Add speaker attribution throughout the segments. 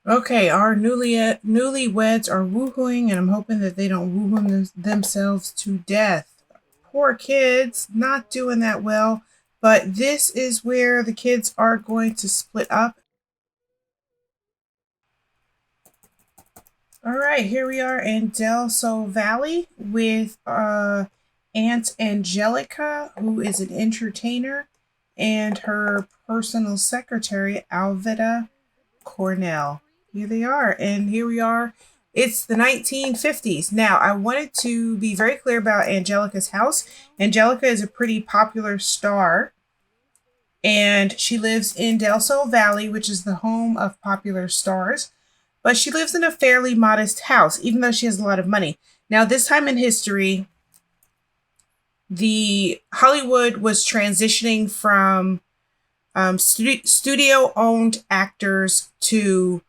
Speaker 1: Okay, our newlyweds are woohooing, and I'm hoping that they don't woohoo themselves to death. Poor kids, not doing that well. But this is where the kids are going to split up. All right, here we are in Del Sol Valley with Aunt Angelica, who is an entertainer, and her personal secretary, Alveda Cornell. Here they are, and here we are. It's the 1950s. Now, I wanted to be very clear about Angelica's house. Angelica is a pretty popular star, and she lives in Del Sol Valley, which is the home of popular stars. But she lives in a fairly modest house, even though she has a lot of money. Now, this time in history, the Hollywood was transitioning from studio owned actors to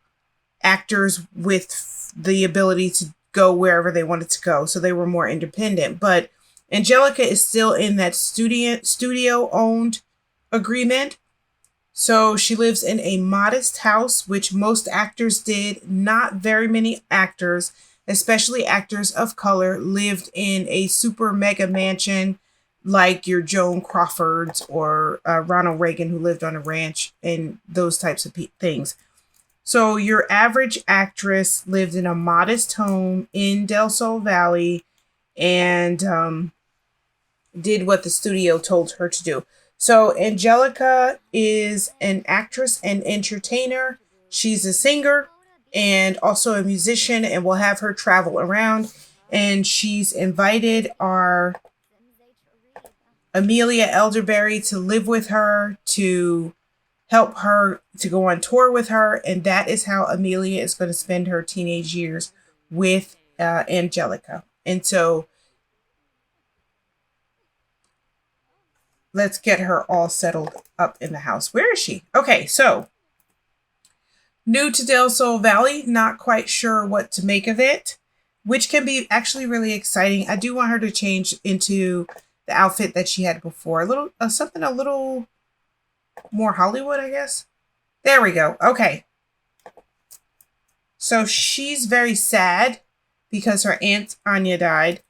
Speaker 1: actors with the ability to go wherever they wanted to go. So they were more independent. But Angelica is still in that studio owned agreement. So she lives in a modest house, which most actors did. Not very many actors, especially actors of color, lived in a super mega mansion like your Joan Crawfords or Ronald Reagan, who lived on a ranch, and those types of things. So your average actress lived in a modest home in Del Sol Valley and did what the studio told her to do. So Angelica is an actress and entertainer. She's a singer and also a musician, and we'll have her travel around. And she's invited our Amelia Elderberry to live with her, to help her to go on tour with her, and that is how Amelia is going to spend her teenage years with Angelica. And so let's get her all settled up in the house. Where is she? Okay, so new to Del Sol Valley, not quite sure what to make of it, which can be actually really exciting. I do want her to change into the outfit that she had before, a little something a little more Hollywood, I guess. There we go. Okay. So she's very sad because her aunt Anya died.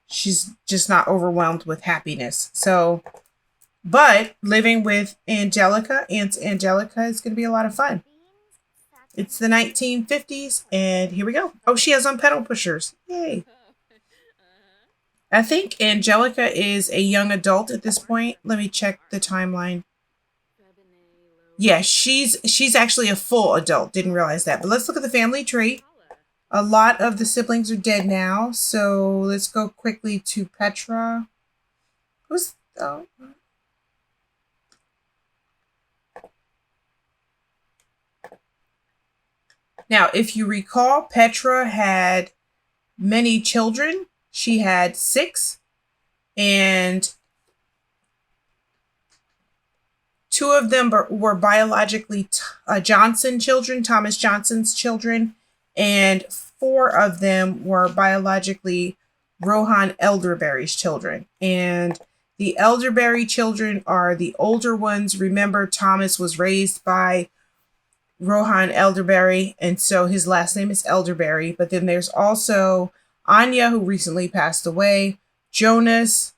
Speaker 1: She's just not overwhelmed with happiness. So, but living with Angelica, Aunt Angelica, is going to be a lot of fun. It's the 1950s, and here we go. Oh, she has on pedal pushers. Yay. I think Angelica is a young adult at this point. Let me check the timeline. Yeah, she's actually a full adult. Didn't realize that. But let's look at the family tree. A lot of the siblings are dead now, so let's go quickly to Petra. Who's oh, now, if you recall, Petra had many children. She had six, and two of them were biologically Johnson children, Thomas Johnson's children, and four of them were biologically Rohan Elderberry's children. And the Elderberry children are the older ones. Remember, Thomas was raised by Rohan Elderberry, and so his last name is Elderberry. But then there's also Anya, who recently passed away, Jonas,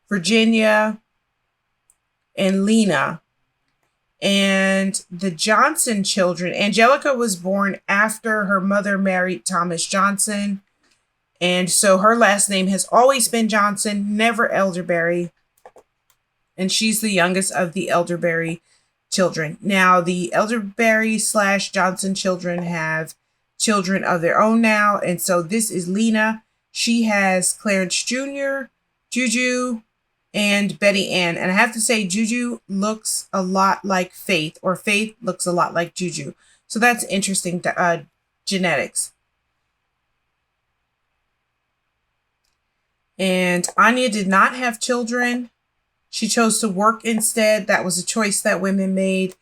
Speaker 1: Virginia, and Lena. And the Johnson children, Angelica was born after her mother married Thomas Johnson. And so her last name has always been Johnson, never Elderberry. And she's the youngest of the Elderberry children. Now, the Elderberry / Johnson children have children of their own now. And so this is Lena. She has Clarence Jr., Juju, and Betty Ann. And I have to say, Juju looks a lot like Faith, or Faith looks a lot like Juju. So that's interesting, genetics. And Anya did not have children. She chose to work instead. That was a choice that women made.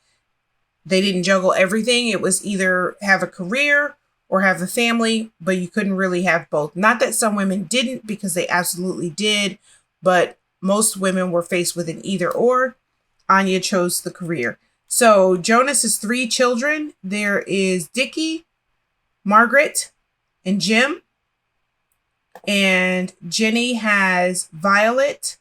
Speaker 1: They didn't juggle everything. It was either have a career or have a family, but you couldn't really have both. Not that some women didn't, because they absolutely did, but most women were faced with an either or. Anya chose the career. So Jonas has three children. There is Dickie, Margaret, and Jim. And Jenny has Violet,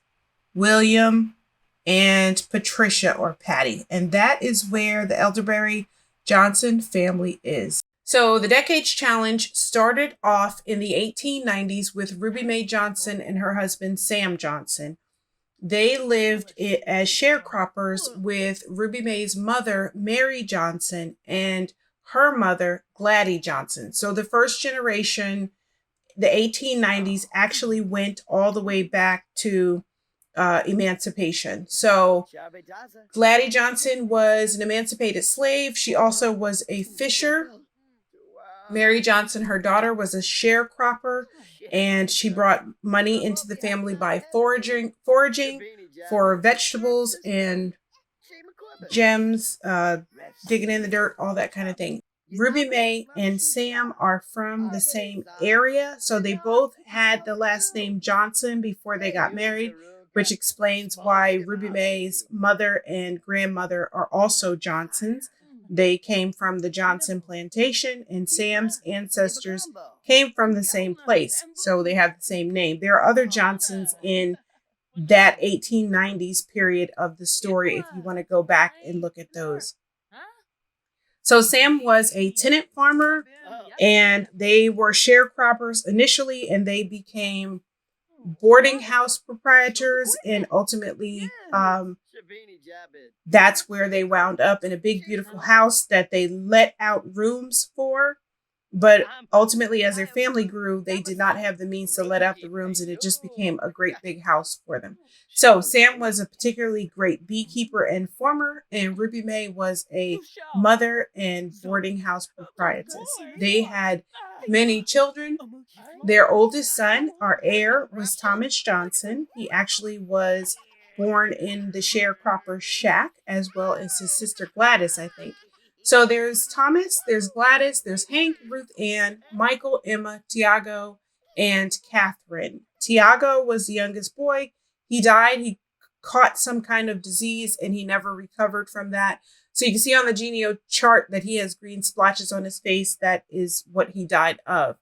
Speaker 1: William, and Patricia or Patty. And that is where the Elderberry Johnson family is. So the Decades Challenge started off in the 1890s with Ruby Mae Johnson and her husband, Sam Johnson. They lived as sharecroppers with Ruby Mae's mother, Mary Johnson, and her mother, Gladdy Johnson. So the first generation, the 1890s, actually went all the way back to emancipation. So Gladdy Johnson was an emancipated slave. She also was a fisher. Mary Johnson, her daughter, was a sharecropper, and she brought money into the family by foraging for vegetables and gems, digging in the dirt, all that kind of thing. Ruby Mae and Sam are from the same area, so they both had the last name Johnson before they got married, which explains why Ruby Mae's mother and grandmother are also Johnsons. They came from the Johnson plantation, and Sam's ancestors came from the same place, so they have the same name. There are other Johnsons in that 1890s period of the story if you want to go back and look at those. So Sam was a tenant farmer, and they were sharecroppers initially, and they became boarding house proprietors, and ultimately that's where they wound up, in a big beautiful house that they let out rooms for. But ultimately, as their family grew, they did not have the means to let out the rooms, and it just became a great big house for them. So Sam was a particularly great beekeeper and farmer, and Ruby Mae was a mother and boarding house proprietress. They had many children. Their oldest son, our heir, was Thomas Johnson. He actually was born in the sharecropper shack, as well as his sister Gladys, I think. So there's Thomas, there's Gladys, there's Hank, Ruth Ann, Michael, Emma, Tiago, and Catherine. Tiago was the youngest boy. He died. He caught some kind of disease, and he never recovered from that. So you can see on the geneo chart that he has green splotches on his face. That is what he died of.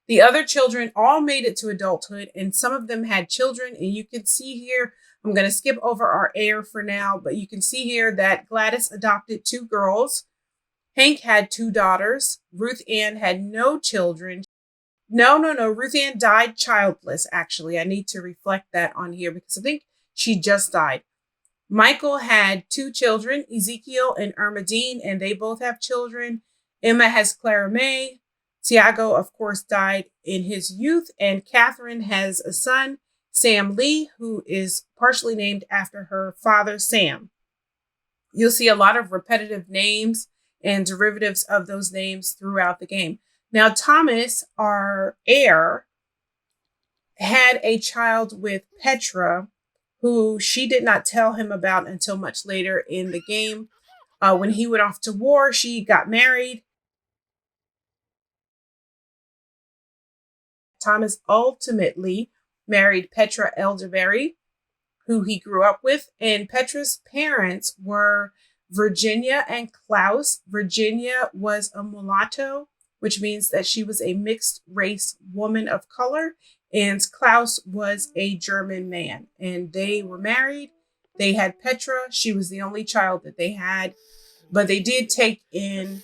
Speaker 1: The other children all made it to adulthood, and some of them had children. And you can see here, I'm going to skip over our heir for now, but you can see here that Gladys adopted two girls. Hank had two daughters. Ruth Ann had no children. No. Ruth Ann died childless, actually. I need to reflect that on here because I think she just died. Michael had two children, Ezekiel and Irma Dean, and they both have children. Emma has Clara May. Tiago, of course, died in his youth, and Catherine has a son, Sam Lee, who is partially named after her father, Sam. You'll see a lot of repetitive names and derivatives of those names throughout the game. Now, Thomas, our heir, had a child with Petra, who she did not tell him about until much later in the game. When he went off to war, she got married. Thomas ultimately married Petra Elderberry, who he grew up with, and Petra's parents were Virginia and Klaus. Virginia was a mulatto, which means that she was a mixed race woman of color, and Klaus was a German man, and they were married. They had Petra. She was the only child that they had, but they did take in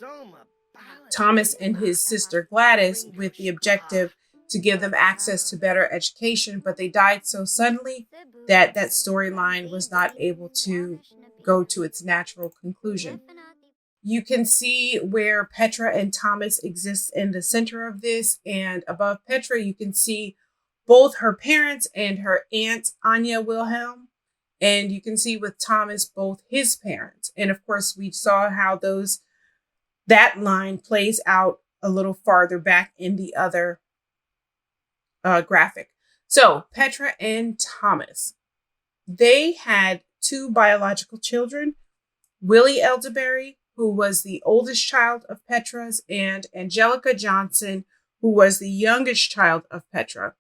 Speaker 1: Thomas and his sister Gladys with the objective to give them access to better education, but they died so suddenly that that storyline was not able to go to its natural conclusion. You can see where Petra and Thomas exist in the center of this, and above Petra, you can see both her parents and her aunt, Anya Wilhelm, and you can see with Thomas both his parents. And of course, we saw how that line plays out a little farther back in the other graphic. So Petra and Thomas, they had two biological children, Willie Elderberry, who was the oldest child of Petra's, and Angelica Johnson, who was the youngest child of Petra.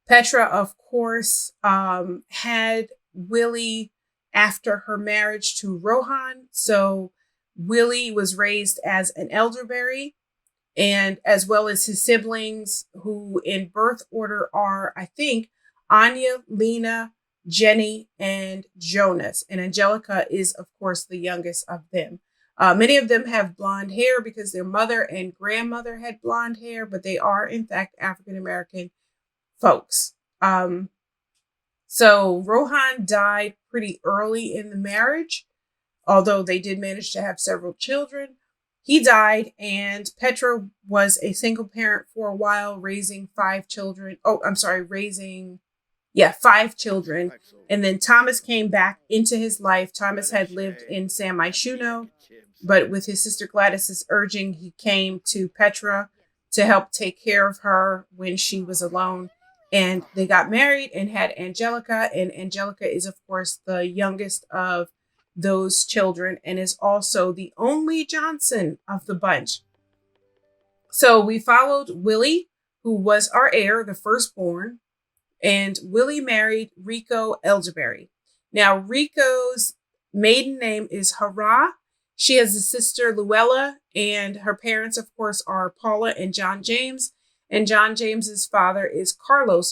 Speaker 1: Petra, of course, had Willie after her marriage to Rohan. So Willie was raised as an Elderberry, and as well as his siblings, who in birth order are, I think, Anya, Lena, Jenny, and Jonas. And Angelica is, of course, the youngest of them. Many of them have blonde hair because their mother and grandmother had blonde hair, but they are, in fact, African American folks. So Rohan died pretty early in the marriage, although they did manage to have several children. He died, and Petra was a single parent for a while, raising 5 children. Five children. And then Thomas came back into his life. Thomas had lived in San Myshuno, but with his sister Gladys's urging, he came to Petra to help take care of her when she was alone. And they got married and had Angelica. And Angelica is, of course, the youngest of those children and is also the only Johnson of the bunch. So we followed Willie, who was our heir, the firstborn, and Willie married Rico Elderberry. Now, Rico's maiden name is Hara. She has a sister, Luella, and her parents, of course, are Paula and John James. And John James's father is Carlos.